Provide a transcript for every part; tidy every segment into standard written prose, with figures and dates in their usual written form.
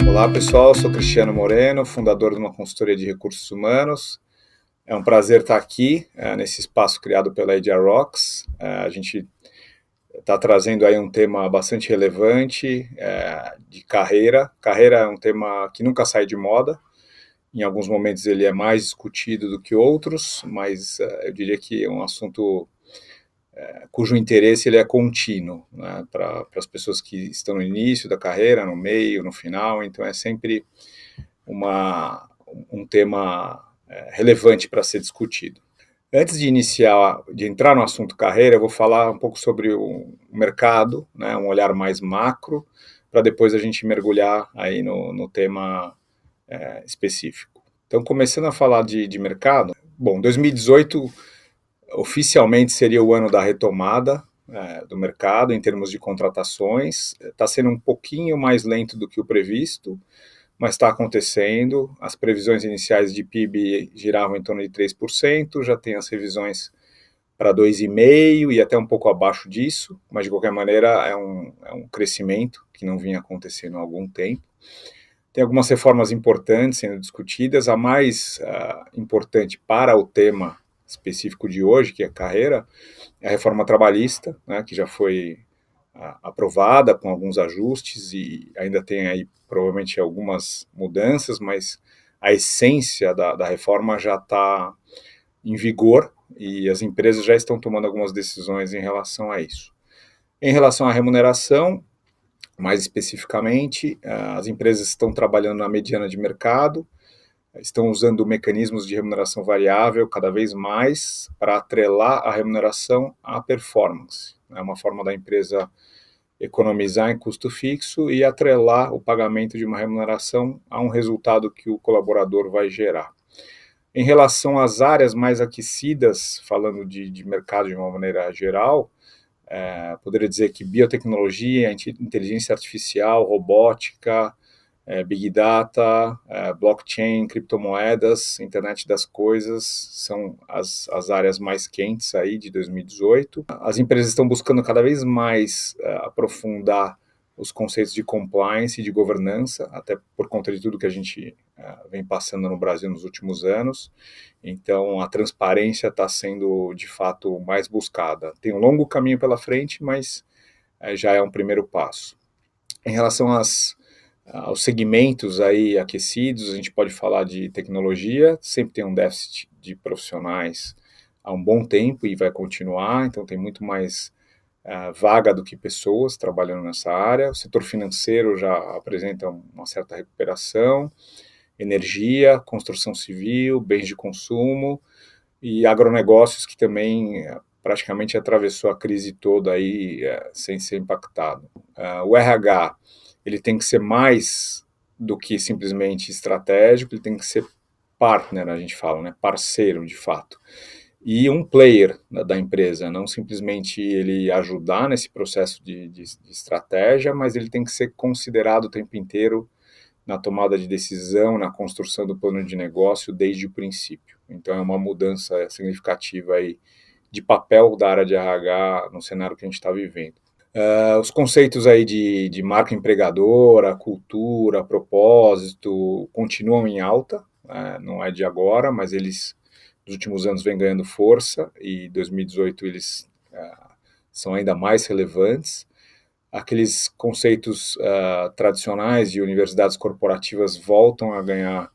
Olá pessoal, sou Cristiano Moreno, fundador de uma consultoria de recursos humanos. É um prazer estar aqui nesse espaço criado pela HR Rocks. A gente está trazendo aí um tema bastante relevante de carreira. Carreira é um tema que nunca sai de moda. Em alguns momentos ele é mais discutido do que outros, mas eu diria que é um assunto cujo interesse ele é contínuo, né, para as pessoas que estão no início da carreira, no meio, no final. Então é sempre um tema relevante para ser discutido. Antes de entrar no assunto carreira, eu vou falar um pouco sobre o mercado, né, um olhar mais macro, para depois a gente mergulhar aí no tema específico. Então, começando a falar de mercado, bom, 2018 oficialmente seria o ano da retomada do mercado em termos de contratações. Está sendo um pouquinho mais lento do que o previsto, mas está acontecendo. As previsões iniciais de PIB giravam em torno de 3%, já tem as revisões para 2,5% e até um pouco abaixo disso, mas de qualquer maneira é um crescimento que não vinha acontecendo há algum tempo. Tem algumas reformas importantes sendo discutidas. A mais importante para o tema específico de hoje, que é carreira, é a reforma trabalhista, né, que já foi aprovada com alguns ajustes e ainda tem aí provavelmente algumas mudanças, mas a essência da reforma já está em vigor e as empresas já estão tomando algumas decisões em relação a isso. Em relação à remuneração, mais especificamente, as empresas estão trabalhando na mediana de mercado, estão usando mecanismos de remuneração variável cada vez mais para atrelar a remuneração à performance. É uma forma da empresa economizar em custo fixo e atrelar o pagamento de uma remuneração a um resultado que o colaborador vai gerar. Em relação às áreas mais aquecidas, falando de mercado de uma maneira geral, poderia dizer que biotecnologia, inteligência artificial, robótica, Big Data, blockchain, criptomoedas, internet das coisas, são as áreas mais quentes aí de 2018. As empresas estão buscando cada vez mais aprofundar os conceitos de compliance e de governança, até por conta de tudo que a gente vem passando no Brasil nos últimos anos. Então, a transparência está sendo, de fato, mais buscada. Tem um longo caminho pela frente, mas já é um primeiro passo. Em relação aos segmentos aí aquecidos, a gente pode falar de tecnologia, sempre tem um déficit de profissionais há um bom tempo e vai continuar, então tem muito mais vaga do que pessoas trabalhando nessa área. O setor financeiro já apresenta uma certa recuperação, energia, construção civil, bens de consumo e agronegócios, que também praticamente atravessou a crise toda aí sem ser impactado. O RH, ele tem que ser mais do que simplesmente estratégico, ele tem que ser partner, a gente fala, né? Parceiro, de fato. E um player da empresa, não simplesmente ele ajudar nesse processo de estratégia, mas ele tem que ser considerado o tempo inteiro na tomada de decisão, na construção do plano de negócio desde o princípio. Então é uma mudança significativa aí de papel da área de RH no cenário que a gente está vivendo. Os conceitos aí de marca empregadora, cultura, propósito, continuam em alta, não é de agora, mas eles, nos últimos anos, vêm ganhando força, e em 2018 eles são ainda mais relevantes. Aqueles conceitos tradicionais de universidades corporativas voltam a ganhar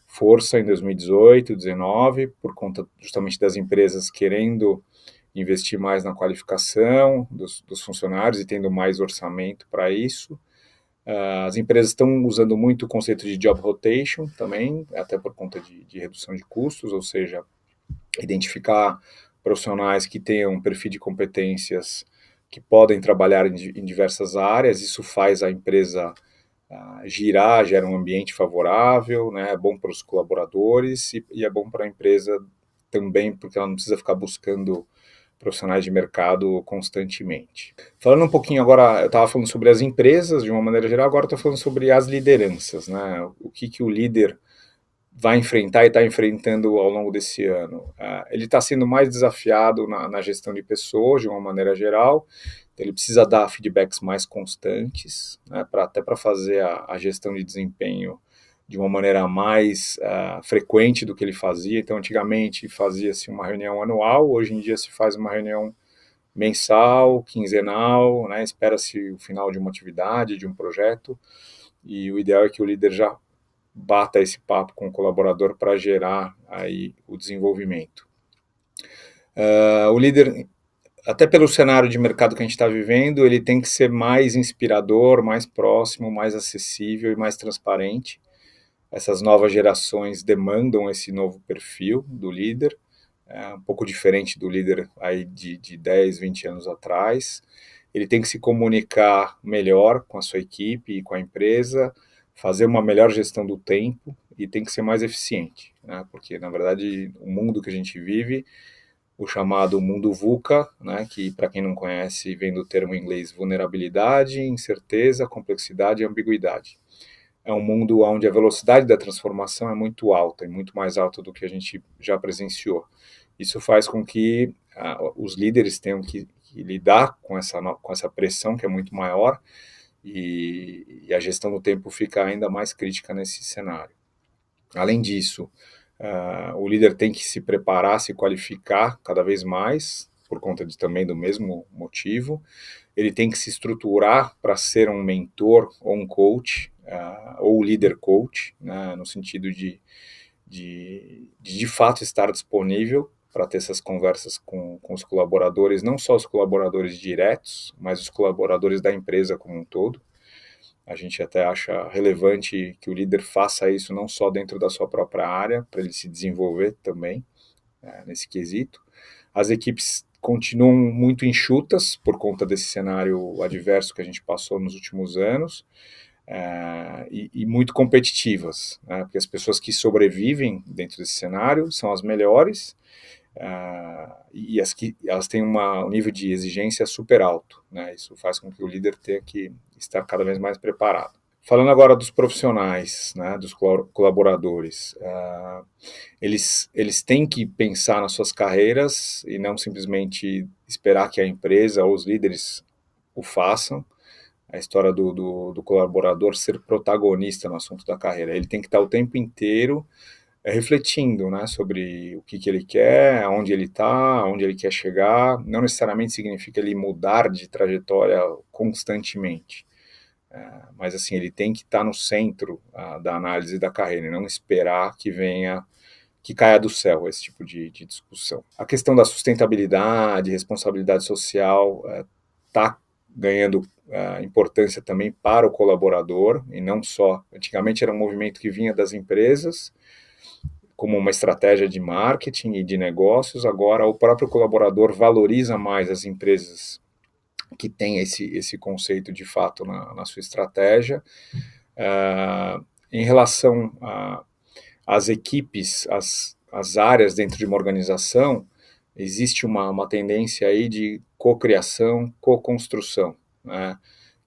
força em 2018, 2019, por conta justamente das empresas querendo investir mais na qualificação dos funcionários e tendo mais orçamento para isso. As empresas estão usando muito o conceito de job rotation também, até por conta de redução de custos, ou seja, identificar profissionais que tenham um perfil de competências que podem trabalhar em diversas áreas. Isso faz a empresa girar, gera um ambiente favorável, né, é bom para os colaboradores e é bom para a empresa também, porque ela não precisa ficar buscando profissionais de mercado constantemente. Falando um pouquinho agora, eu estava falando sobre as empresas de uma maneira geral, agora estou falando sobre as lideranças, né? O que o líder vai enfrentar e está enfrentando ao longo desse ano? Ele está sendo mais desafiado na gestão de pessoas, de uma maneira geral, então ele precisa dar feedbacks mais constantes, né, até para fazer a gestão de desempenho de uma maneira mais frequente do que ele fazia. Então, antigamente fazia-se uma reunião anual, hoje em dia se faz uma reunião mensal, quinzenal, né, espera-se o final de uma atividade, de um projeto, e o ideal é que o líder já bata esse papo com o colaborador para gerar aí o desenvolvimento. O líder, até pelo cenário de mercado que a gente está vivendo, ele tem que ser mais inspirador, mais próximo, mais acessível e mais transparente. Essas novas gerações demandam esse novo perfil do líder, um pouco diferente do líder aí de 10, 20 anos atrás. Ele tem que se comunicar melhor com a sua equipe e com a empresa, fazer uma melhor gestão do tempo e tem que ser mais eficiente, né? Porque, na verdade, o mundo que a gente vive, o chamado mundo VUCA, né, que, para quem não conhece, vem do termo em inglês vulnerabilidade, incerteza, complexidade e ambiguidade. É um mundo onde a velocidade da transformação é muito alta, e muito mais alta do que a gente já presenciou. Isso faz com que os líderes tenham que lidar com essa pressão que é muito maior, e a gestão do tempo fica ainda mais crítica nesse cenário. Além disso, o líder tem que se preparar, se qualificar cada vez mais, por conta também do mesmo motivo. Ele tem que se estruturar para ser um mentor ou um coach, ou líder coach, né, no sentido de fato estar disponível para ter essas conversas com os colaboradores, não só os colaboradores diretos, mas os colaboradores da empresa como um todo. A gente até acha relevante que o líder faça isso não só dentro da sua própria área, para ele se desenvolver também nesse quesito. As equipes continuam muito enxutas por conta desse cenário adverso que a gente passou nos últimos anos, e muito competitivas, né, porque as pessoas que sobrevivem dentro desse cenário são as melhores, e elas têm um nível de exigência super alto, né? Isso faz com que o líder tenha que estar cada vez mais preparado. Falando agora dos profissionais, né, dos colaboradores, eles têm que pensar nas suas carreiras e não simplesmente esperar que a empresa ou os líderes o façam. A história do colaborador ser protagonista no assunto da carreira. Ele tem que estar o tempo inteiro refletindo, né, sobre o que ele quer, aonde ele está, aonde ele quer chegar. Não necessariamente significa ele mudar de trajetória constantemente, mas assim, ele tem que estar no centro da análise da carreira e não esperar que caia do céu esse tipo de discussão. A questão da sustentabilidade, responsabilidade social está ganhando importância também para o colaborador, e não só, antigamente era um movimento que vinha das empresas, como uma estratégia de marketing e de negócios, agora o próprio colaborador valoriza mais as empresas que têm esse conceito de fato na sua estratégia. Em relação às equipes, as áreas dentro de uma organização, existe uma tendência aí de cocriação, co-construção, né,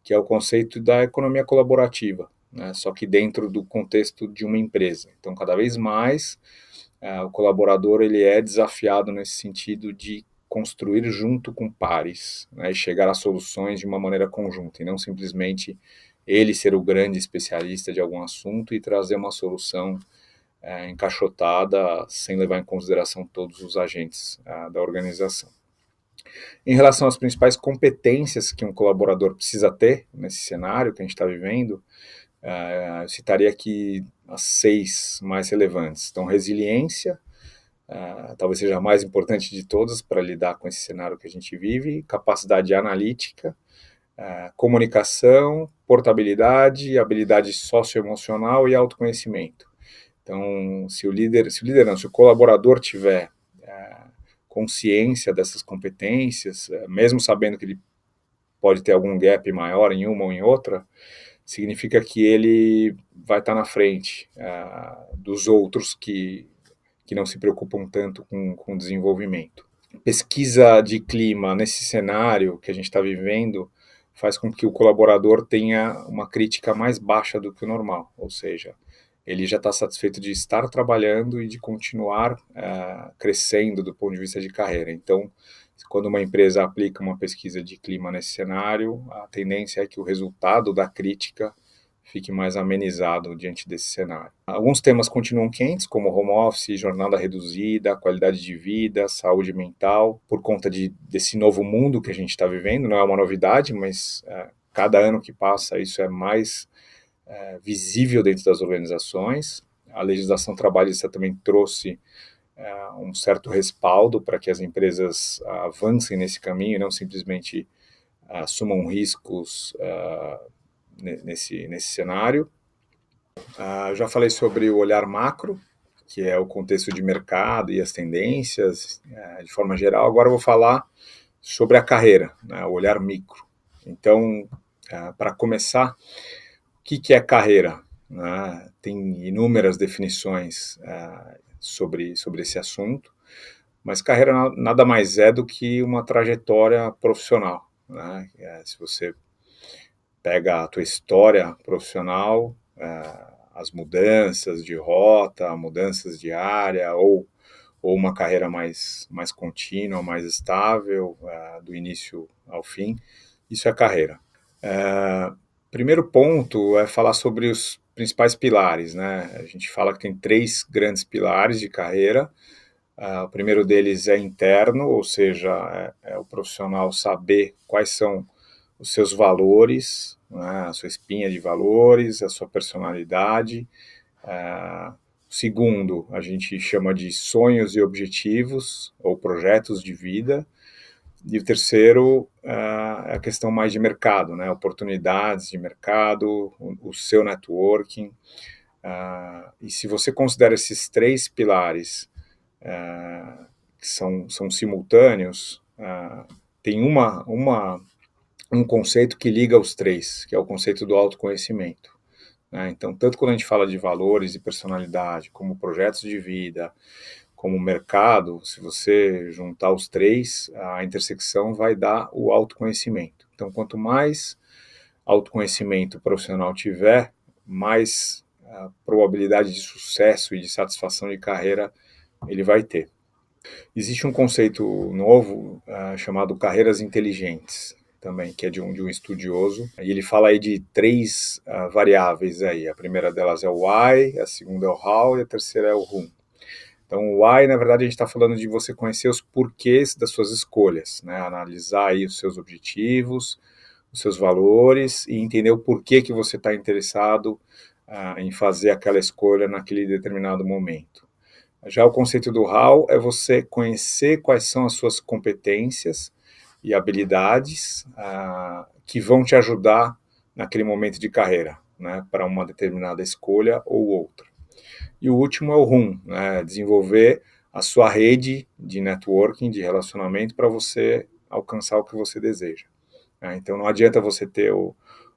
que é o conceito da economia colaborativa, né, só que dentro do contexto de uma empresa. Então, cada vez mais, o colaborador ele é desafiado nesse sentido de construir junto com pares, né, e chegar a soluções de uma maneira conjunta, e não simplesmente ele ser o grande especialista de algum assunto e trazer uma solução encaixotada, sem levar em consideração todos os agentes da organização. Em relação às principais competências que um colaborador precisa ter nesse cenário que a gente está vivendo, eu citaria aqui as 6 mais relevantes. Então, resiliência, talvez seja a mais importante de todas para lidar com esse cenário que a gente vive, capacidade analítica, comunicação, portabilidade, habilidade socioemocional e autoconhecimento. Então, se o colaborador tiver consciência dessas competências, mesmo sabendo que ele pode ter algum gap maior em uma ou em outra, significa que ele vai estar na frente dos outros que não se preocupam tanto com o desenvolvimento. Pesquisa de clima nesse cenário que a gente está vivendo faz com que o colaborador tenha uma crítica mais baixa do que o normal, ou seja, ele já está satisfeito de estar trabalhando e de continuar crescendo do ponto de vista de carreira. Então, quando uma empresa aplica uma pesquisa de clima nesse cenário, a tendência é que o resultado da crítica fique mais amenizado diante desse cenário. Alguns temas continuam quentes, como home office, jornada reduzida, qualidade de vida, saúde mental, por conta desse novo mundo que a gente está vivendo. Não é uma novidade, mas cada ano que passa isso é mais visível dentro das organizações. A legislação trabalhista também trouxe um certo respaldo para que as empresas avancem nesse caminho e não simplesmente assumam riscos nesse cenário. Eu já falei sobre o olhar macro, que é o contexto de mercado e as tendências de forma geral. Agora eu vou falar sobre a carreira, né, o olhar micro. Então, para começar, o que é carreira? Tem inúmeras definições sobre esse assunto, mas carreira nada mais é do que uma trajetória profissional. Né? Se você pega a tua história profissional, as mudanças de rota, mudanças de área, ou uma carreira mais contínua, mais estável, do início ao fim, isso é carreira. Primeiro ponto é falar sobre os principais pilares, né? A gente fala que tem 3 grandes pilares de carreira. O primeiro deles é interno, ou seja, é o profissional saber quais são os seus valores, né? A sua espinha de valores, a sua personalidade. Segundo, a gente chama de sonhos e objetivos, ou projetos de vida. E o terceiro é a questão mais de mercado, né? Oportunidades de mercado, o seu networking. E se você considera esses 3 pilares que são simultâneos, tem um conceito que liga os 3, que é o conceito do autoconhecimento. Né? Então, tanto quando a gente fala de valores e personalidade, como projetos de vida, como mercado, se você juntar os 3, a intersecção vai dar o autoconhecimento. Então, quanto mais autoconhecimento profissional tiver, mais probabilidade de sucesso e de satisfação de carreira ele vai ter. Existe um conceito novo chamado carreiras inteligentes, também, que é de um estudioso, e ele fala aí de 3 variáveis aí. A primeira delas é o why, a segunda é o how e a terceira é o whom. Então, o why, na verdade, a gente está falando de você conhecer os porquês das suas escolhas, né? Analisar aí os seus objetivos, os seus valores e entender o porquê que você está interessado em fazer aquela escolha naquele determinado momento. Já o conceito do how é você conhecer quais são as suas competências e habilidades que vão te ajudar naquele momento de carreira, né? Para uma determinada escolha ou outra. E o último é o whom, né? Desenvolver a sua rede de networking, de relacionamento, para você alcançar o que você deseja. Então não adianta você ter o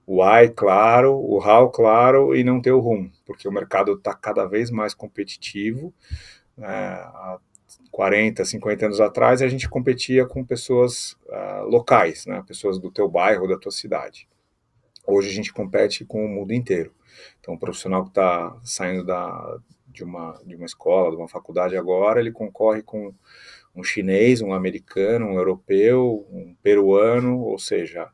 why claro, o how claro e não ter o whom, porque o mercado está cada vez mais competitivo. Há 40, 50 anos atrás a gente competia com pessoas locais, né? Pessoas do teu bairro, da tua cidade. Hoje a gente compete com o mundo inteiro. Então, o profissional que está saindo de uma escola, de uma faculdade agora, ele concorre com um chinês, um americano, um europeu, um peruano, ou seja,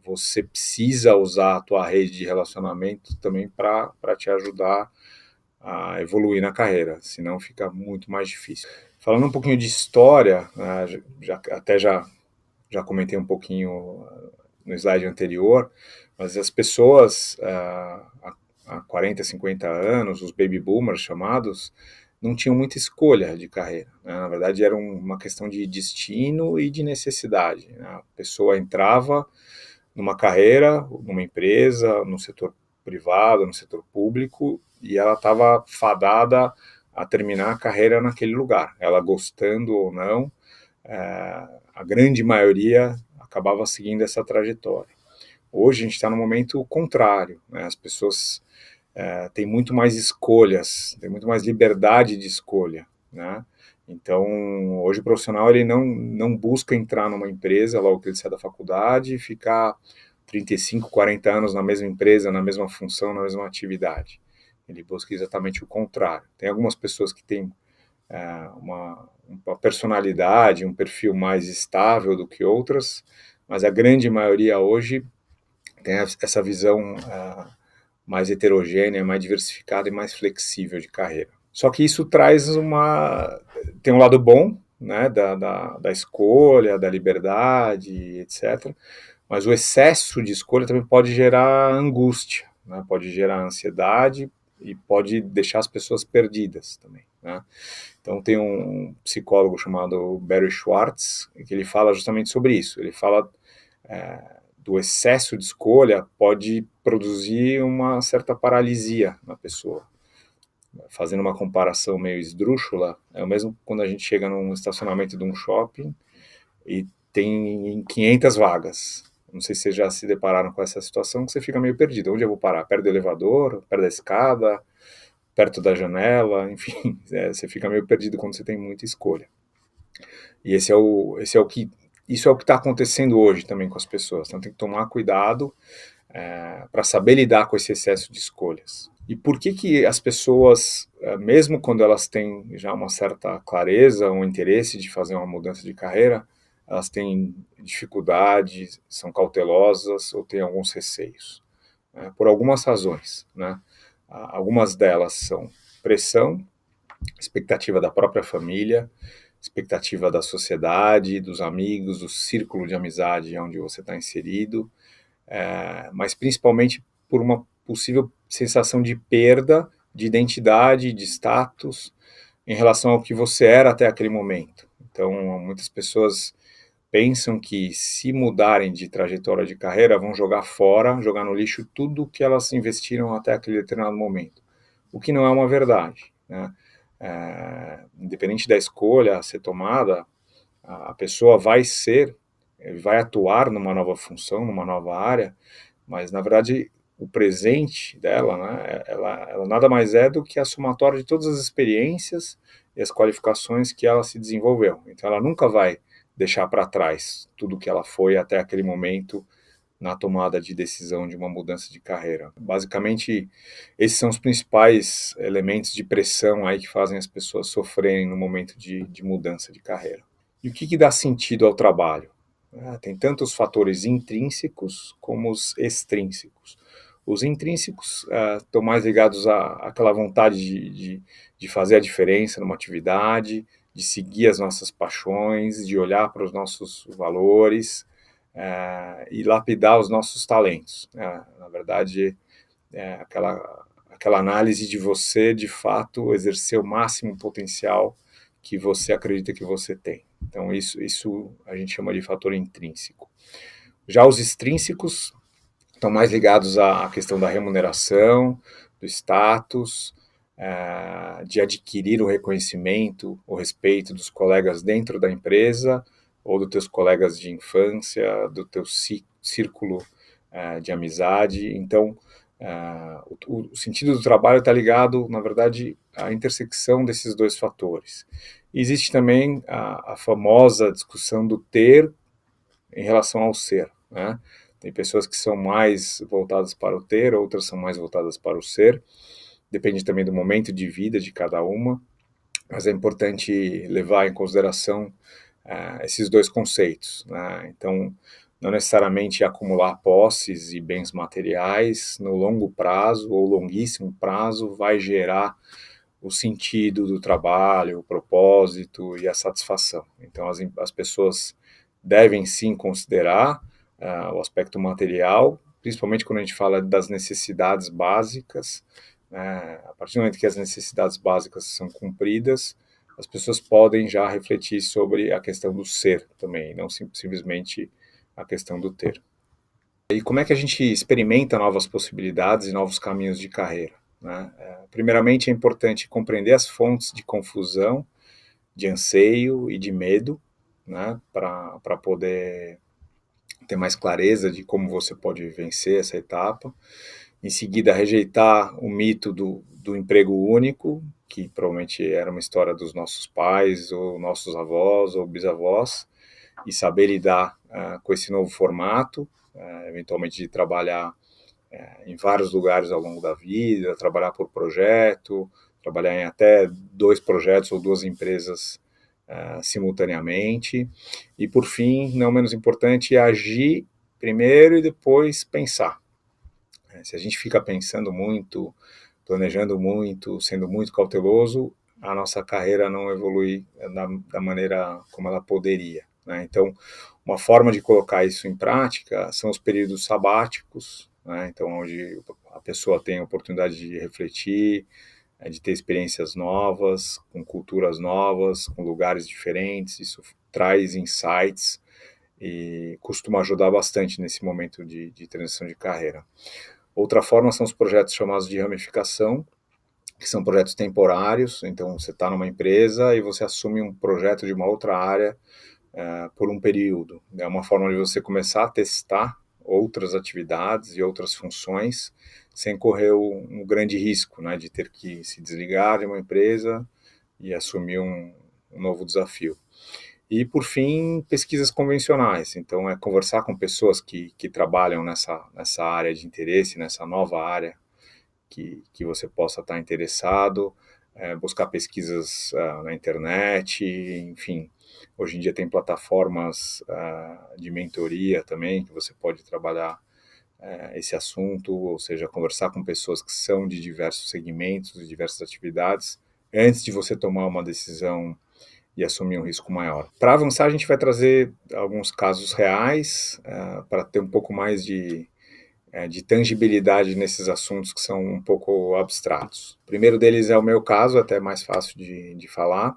você precisa usar a tua rede de relacionamento também para te ajudar a evoluir na carreira, senão fica muito mais difícil. Falando um pouquinho de história, já comentei um pouquinho no slide anterior, mas as pessoas há 40, 50 anos, os baby boomers chamados, não tinham muita escolha de carreira. Né? Na verdade, era uma questão de destino e de necessidade. Né? A pessoa entrava numa carreira, numa empresa, no setor privado, no setor público, e ela estava fadada a terminar a carreira naquele lugar. Ela gostando ou não, a grande maioria acabava seguindo essa trajetória. Hoje a gente está no momento contrário, né? As pessoas têm muito mais escolhas, têm muito mais liberdade de escolha, né? Então, hoje o profissional ele não busca entrar numa empresa logo que ele sai da faculdade e ficar 35, 40 anos na mesma empresa, na mesma função, na mesma atividade. ele busca exatamente o contrário. Tem algumas pessoas que têm uma personalidade, um perfil mais estável do que outras, mas a grande maioria hoje tem essa visão mais heterogênea, mais diversificada e mais flexível de carreira. Só que isso tem um lado bom, né, da escolha, da liberdade, etc. Mas o excesso de escolha também pode gerar angústia, né, pode gerar ansiedade e pode deixar as pessoas perdidas também, né? Então tem um psicólogo chamado Barry Schwartz, que ele fala justamente sobre isso. Ele fala do excesso de escolha pode produzir uma certa paralisia na pessoa. Fazendo uma comparação meio esdrúxula, é o mesmo quando a gente chega num estacionamento de um shopping e tem 500 vagas. Não sei se vocês já se depararam com essa situação, que você fica meio perdido. Onde eu vou parar? Perto do elevador? Perto da escada? Perto da janela? Enfim, você fica meio perdido quando você tem muita escolha. E isso é o que está acontecendo hoje também com as pessoas. Então tem que tomar cuidado para saber lidar com esse excesso de escolhas. E por que as pessoas, mesmo quando elas têm já uma certa clareza, um interesse de fazer uma mudança de carreira, elas têm dificuldades, são cautelosas ou têm alguns receios? Por algumas razões, né? Algumas delas são pressão, expectativa da própria família, expectativa da sociedade, dos amigos, do círculo de amizade onde você está inserido, mas principalmente por uma possível sensação de perda de identidade, de status, em relação ao que você era até aquele momento. Então, muitas pessoas pensam que se mudarem de trajetória de carreira, vão jogar fora, jogar no lixo tudo que elas investiram até aquele determinado momento, o que não é uma verdade, né? Independente da escolha a ser tomada, a pessoa vai atuar numa nova função, numa nova área, mas na verdade o presente dela, né, ela nada mais é do que a somatória de todas as experiências e as qualificações que ela se desenvolveu. Então ela nunca vai deixar para trás tudo que ela foi até aquele momento na tomada de decisão de uma mudança de carreira. Basicamente, esses são os principais elementos de pressão aí que fazem as pessoas sofrerem no momento de mudança de carreira. E o que dá sentido ao trabalho? Tem tanto os fatores intrínsecos como os extrínsecos. Os intrínsecos estão mais ligados àquela vontade de fazer a diferença numa atividade, de seguir as nossas paixões, de olhar para os nossos valores e lapidar os nossos talentos. Na verdade, aquela análise de você, de fato, exercer o máximo potencial que você acredita que você tem. Então, isso a gente chama de fator intrínseco. Já os extrínsecos estão mais ligados à questão da remuneração, do status, de adquirir o reconhecimento, o respeito dos colegas dentro da empresa, ou dos teus colegas de infância, do teu círculo de amizade. Então, o sentido do trabalho está ligado, na verdade, à intersecção desses dois fatores. E existe também a famosa discussão do ter em relação ao ser, né? Tem pessoas que são mais voltadas para o ter, outras são mais voltadas para o ser. Depende também do momento de vida de cada uma, mas é importante levar em consideração esses dois conceitos, né? Então, não necessariamente acumular posses e bens materiais no longo prazo ou longuíssimo prazo vai gerar o sentido do trabalho, o propósito e a satisfação. Então, as pessoas devem sim considerar o aspecto material, principalmente quando a gente fala das necessidades básicas. A partir do momento que as necessidades básicas são cumpridas, as pessoas podem já refletir sobre a questão do ser também, não simplesmente a questão do ter. E como é que a gente experimenta novas possibilidades e novos caminhos de carreira, né? Primeiramente, é importante compreender as fontes de confusão, de anseio e de medo, né, para poder ter mais clareza de como você pode vencer essa etapa. Em seguida, rejeitar o mito do emprego único, que provavelmente era uma história dos nossos pais, ou nossos avós, ou bisavós, e saber lidar com esse novo formato, eventualmente de trabalhar em vários lugares ao longo da vida, trabalhar por projeto, trabalhar em até 2 projetos ou 2 empresas simultaneamente. E, por fim, não menos importante, agir primeiro e depois pensar. Se a gente fica pensando muito, planejando muito, sendo muito cauteloso, a nossa carreira não evolui da maneira como ela poderia, né? Então, uma forma de colocar isso em prática são os períodos sabáticos, né? Então, onde a pessoa tem a oportunidade de refletir, de ter experiências novas, com culturas novas, com lugares diferentes. Isso traz insights e costuma ajudar bastante nesse momento de transição de carreira. Outra forma são os projetos chamados de ramificação, que são projetos temporários. Então, você está numa empresa e você assume um projeto de uma outra área por um período. É uma forma de você começar a testar outras atividades e outras funções sem correr um grande risco, né, de ter que se desligar de uma empresa e assumir um novo desafio. E, por fim, pesquisas convencionais. Então, é conversar com pessoas que trabalham nessa área de interesse, nessa nova área que você possa estar interessado, buscar pesquisas na internet, enfim. Hoje em dia tem plataformas de mentoria também, que você pode trabalhar esse assunto, ou seja, conversar com pessoas que são de diversos segmentos, de diversas atividades, antes de você tomar uma decisão e assumir um risco maior. Para avançar, a gente vai trazer alguns casos reais, para ter um pouco mais de tangibilidade nesses assuntos que são um pouco abstratos. O primeiro deles é o meu caso, até mais fácil de falar.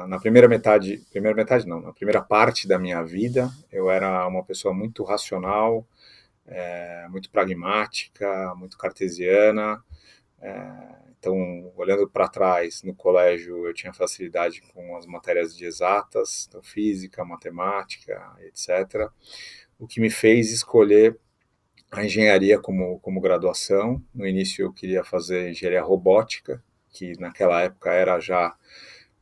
Na na primeira parte da minha vida, eu era uma pessoa muito racional, muito pragmática, muito cartesiana. Então, olhando para trás, no colégio eu tinha facilidade com as matérias de exatas, então, física, matemática, etc. O que me fez escolher a engenharia como graduação. No início eu queria fazer engenharia robótica, que naquela época era já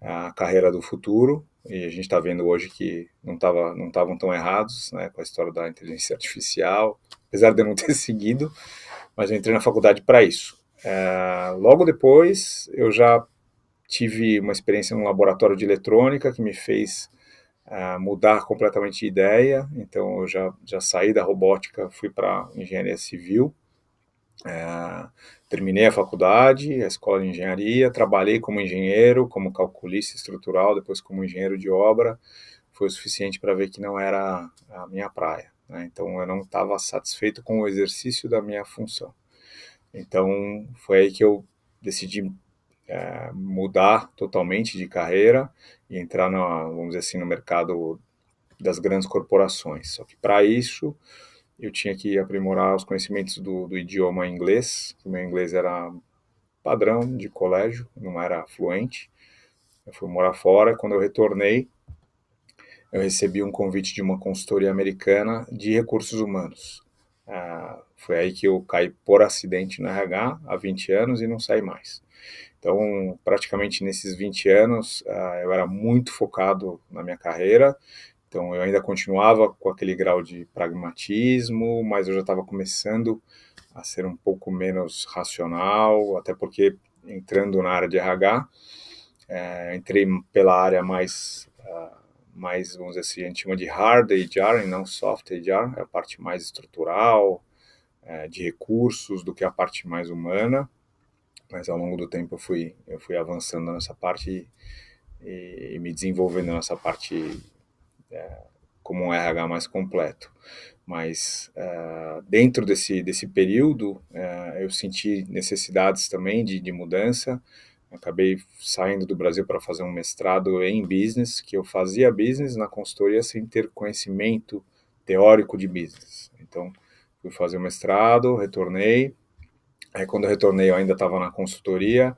a carreira do futuro, e a gente está vendo hoje que não estavam tão errados, né, com a história da inteligência artificial, apesar de eu não ter seguido, mas eu entrei na faculdade para isso. Logo depois eu já tive uma experiência num laboratório de eletrônica que me fez mudar completamente de ideia. Então eu já saí da robótica, fui para engenharia civil, terminei a faculdade, a escola de engenharia, trabalhei como engenheiro, como calculista estrutural, depois como engenheiro de obra. Foi o suficiente para ver que não era a minha praia, né? Então eu não estava satisfeito com o exercício da minha função. Então foi aí que eu decidi mudar totalmente de carreira e entrar, vamos dizer assim, no mercado das grandes corporações. Só que para isso eu tinha que aprimorar os conhecimentos do idioma inglês. O meu inglês era padrão de colégio, não era fluente. Eu fui morar fora. Quando eu retornei, eu recebi um convite de uma consultoria americana de recursos humanos. Foi aí que eu caí por acidente no RH há 20 anos e não saí mais. Então, praticamente nesses 20 anos, eu era muito focado na minha carreira. Então, eu ainda continuava com aquele grau de pragmatismo, mas eu já estava começando a ser um pouco menos racional, até porque, entrando na área de RH, entrei pela área mais, vamos dizer assim, a gente chama de hard HR e não soft HR, é a parte mais estrutural, de recursos, do que a parte mais humana. Mas ao longo do tempo eu fui avançando nessa parte e me desenvolvendo nessa parte como um RH mais completo. Mas dentro desse período eu senti necessidades também de mudança. Acabei saindo do Brasil para fazer um mestrado em business, que eu fazia business na consultoria sem ter conhecimento teórico de business. Então, fui fazer o mestrado, retornei. Aí, quando eu retornei, eu ainda estava na consultoria.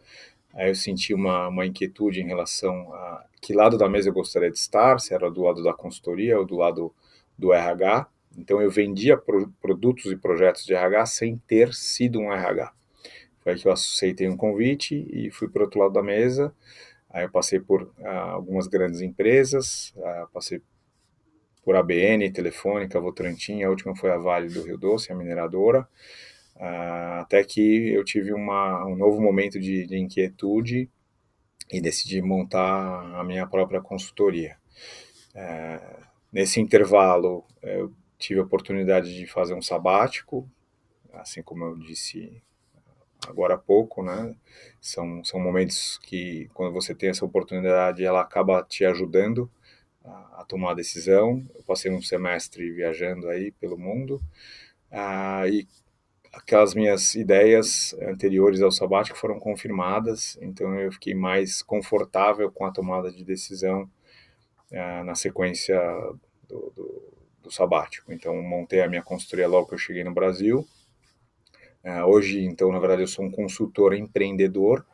Aí eu senti uma inquietude em relação a que lado da mesa eu gostaria de estar, se era do lado da consultoria ou do lado do RH. Então eu vendia produtos e projetos de RH sem ter sido um RH. Foi aí que eu aceitei um convite e fui para o outro lado da mesa. Aí eu passei por algumas grandes empresas, passei por ABN, Telefônica, Votorantim, a última foi a Vale do Rio Doce, a mineradora, até que eu tive um novo momento de inquietude e decidi montar a minha própria consultoria. Nesse intervalo, eu tive a oportunidade de fazer um sabático, assim como eu disse agora há pouco, né? São momentos que, quando você tem essa oportunidade, ela acaba te ajudando a tomar a decisão. Eu passei um semestre viajando aí pelo mundo, e aquelas minhas ideias anteriores ao sabático foram confirmadas, então eu fiquei mais confortável com a tomada de decisão na sequência do sabático. Então, montei a minha consultoria logo que eu cheguei no Brasil. Hoje, então, na verdade, eu sou um consultor empreendedor.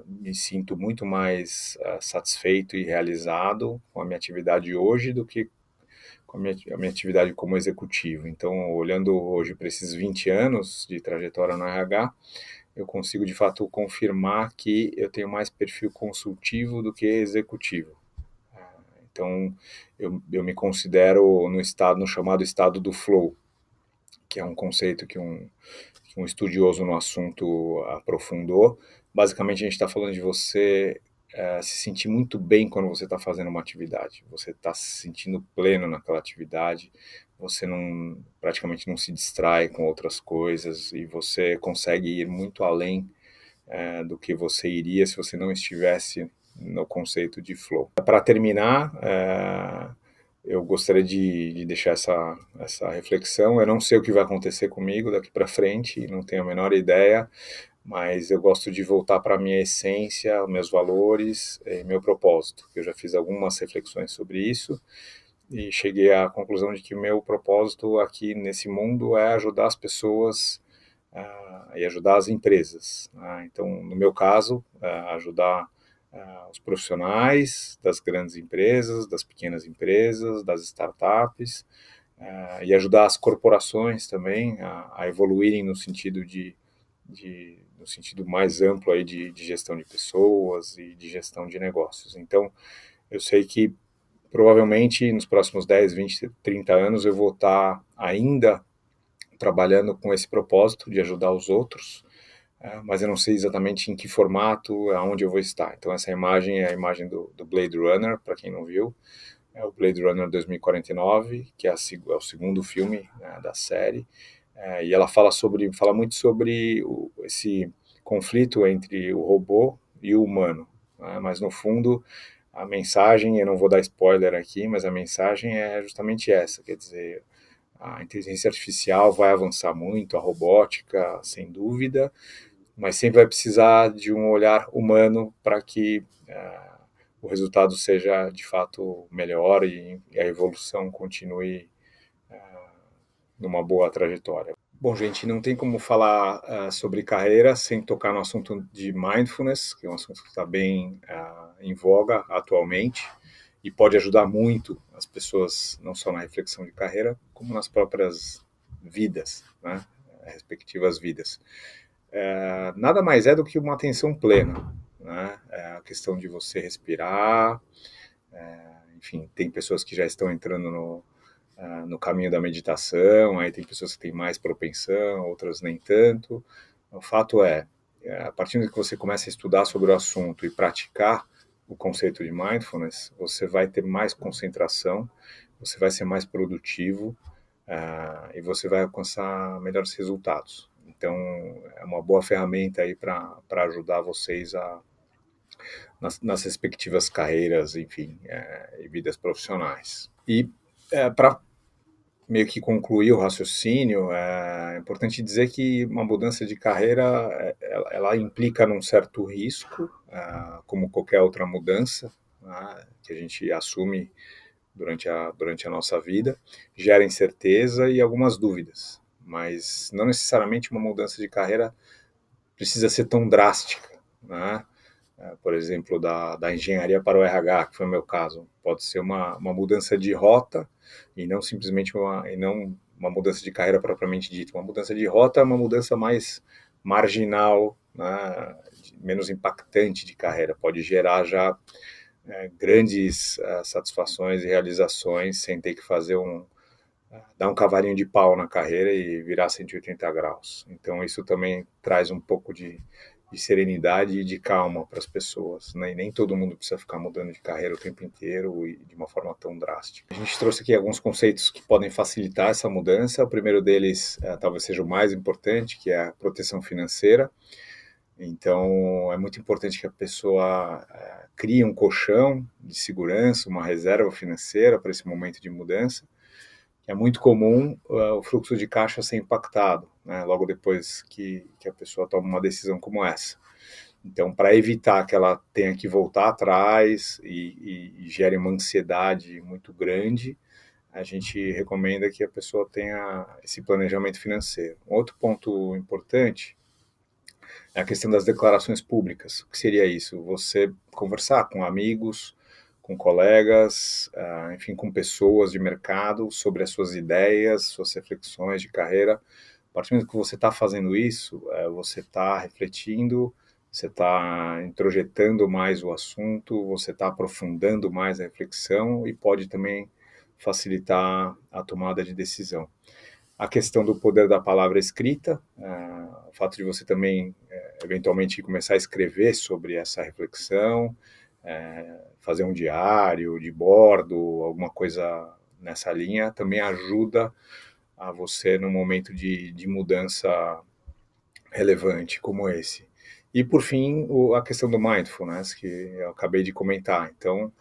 Me sinto muito mais satisfeito e realizado com a minha atividade hoje do que com a minha atividade como executivo. Então, olhando hoje para esses 20 anos de trajetória no RH, eu consigo, de fato, confirmar que eu tenho mais perfil consultivo do que executivo. Então, eu me considero no chamado estado do flow, que é um conceito que um estudioso no assunto aprofundou. Basicamente, a gente está falando de você se sentir muito bem quando você está fazendo uma atividade. Você está se sentindo pleno naquela atividade, você praticamente não se distrai com outras coisas e você consegue ir muito além do que você iria se você não estivesse no conceito de flow. Para terminar, eu gostaria de deixar essa reflexão. Eu não sei o que vai acontecer comigo daqui para frente, não tenho a menor ideia, mas eu gosto de voltar para a minha essência, meus valores e meu propósito. Eu já fiz algumas reflexões sobre isso e cheguei à conclusão de que o meu propósito aqui nesse mundo é ajudar as pessoas e ajudar as empresas. Então, no meu caso, ajudar os profissionais das grandes empresas, das pequenas empresas, das startups, e ajudar as corporações também a evoluírem no sentido no sentido mais amplo aí de gestão de pessoas e de gestão de negócios. Então, eu sei que provavelmente nos próximos 10, 20, 30 anos eu vou estar ainda trabalhando com esse propósito de ajudar os outros, mas eu não sei exatamente em que formato, aonde eu vou estar. Então essa imagem é a imagem do Blade Runner, para quem não viu, é o Blade Runner 2049, que é o segundo filme, né, da série, e ela fala muito sobre esse conflito entre o robô e o humano, né, mas no fundo a mensagem, eu não vou dar spoiler aqui, mas a mensagem é justamente essa, quer dizer, a inteligência artificial vai avançar muito, a robótica, sem dúvida, mas sempre vai precisar de um olhar humano para que o resultado seja de fato melhor e a evolução continue numa boa trajetória. Bom, gente, não tem como falar sobre carreira sem tocar no assunto de mindfulness, que é um assunto que está bem em voga atualmente e pode ajudar muito as pessoas, não só na reflexão de carreira, como nas próprias vidas, né? Respectivas vidas. Nada mais é do que uma atenção plena, né? A questão de você respirar, enfim, tem pessoas que já estão entrando no caminho da meditação, aí tem pessoas que têm mais propensão, outras nem tanto. O fato a partir do que você começa a estudar sobre o assunto e praticar o conceito de mindfulness, você vai ter mais concentração, você vai ser mais produtivo e você vai alcançar melhores resultados. Então, é uma boa ferramenta aí para ajudar vocês nas respectivas carreiras, enfim, e vidas profissionais. E para meio que concluir o raciocínio, é importante dizer que uma mudança de carreira, ela implica num certo risco, como qualquer outra mudança, né, que a gente assume durante a nossa vida, gera incerteza e algumas dúvidas, mas não necessariamente uma mudança de carreira precisa ser tão drástica, né? Por exemplo, da engenharia para o RH, que foi o meu caso, pode ser uma mudança de rota e não simplesmente uma mudança de carreira propriamente dita. Uma mudança de rota é uma mudança mais marginal, né, menos impactante de carreira, pode gerar já grandes satisfações e realizações sem ter que fazer dar um cavalinho de pau na carreira e virar 180 graus. Então isso também traz um pouco de serenidade e de calma para as pessoas, né? E nem todo mundo precisa ficar mudando de carreira o tempo inteiro e de uma forma tão drástica. A gente trouxe aqui alguns conceitos que podem facilitar essa mudança. O primeiro deles talvez seja o mais importante, que é a proteção financeira. Então, é muito importante que a pessoa crie um colchão de segurança, uma reserva financeira para esse momento de mudança. É muito comum o fluxo de caixa ser impactado, né, logo depois que a pessoa toma uma decisão como essa. Então, para evitar que ela tenha que voltar atrás e gere uma ansiedade muito grande, a gente recomenda que a pessoa tenha esse planejamento financeiro. Outro ponto importante é a questão das declarações públicas. O que seria isso? Você conversar com amigos, com colegas, enfim, com pessoas de mercado sobre as suas ideias, suas reflexões de carreira. A partir do momento que você está fazendo isso, você está refletindo, você está introjetando mais o assunto, você está aprofundando mais a reflexão e pode também facilitar a tomada de decisão. A questão do poder da palavra escrita, o fato de você também, eventualmente, começar a escrever sobre essa reflexão, fazer um diário de bordo, alguma coisa nessa linha, também ajuda a você num momento de mudança relevante como esse. E, por fim, a questão do mindfulness, que eu acabei de comentar. Então,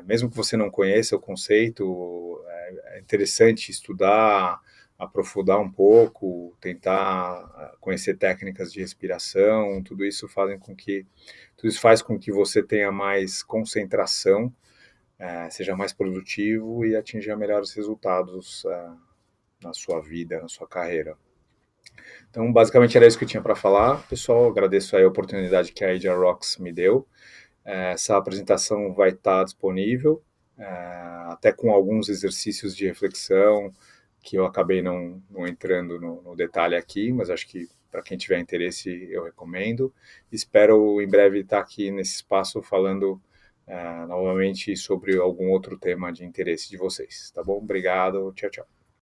mesmo que você não conheça o conceito, é interessante estudar, aprofundar um pouco, tentar conhecer técnicas de respiração, tudo isso faz com que você tenha mais concentração, seja mais produtivo e atinja melhores resultados na sua vida, na sua carreira. Então, basicamente era isso que eu tinha para falar. Pessoal, agradeço aí a oportunidade que a Agile Rocks me deu. Essa apresentação vai estar disponível, até com alguns exercícios de reflexão, que eu acabei não entrando no detalhe aqui, mas acho que para quem tiver interesse eu recomendo. Espero em breve estar aqui nesse espaço falando novamente sobre algum outro tema de interesse de vocês. Tá bom? Obrigado. Tchau, tchau.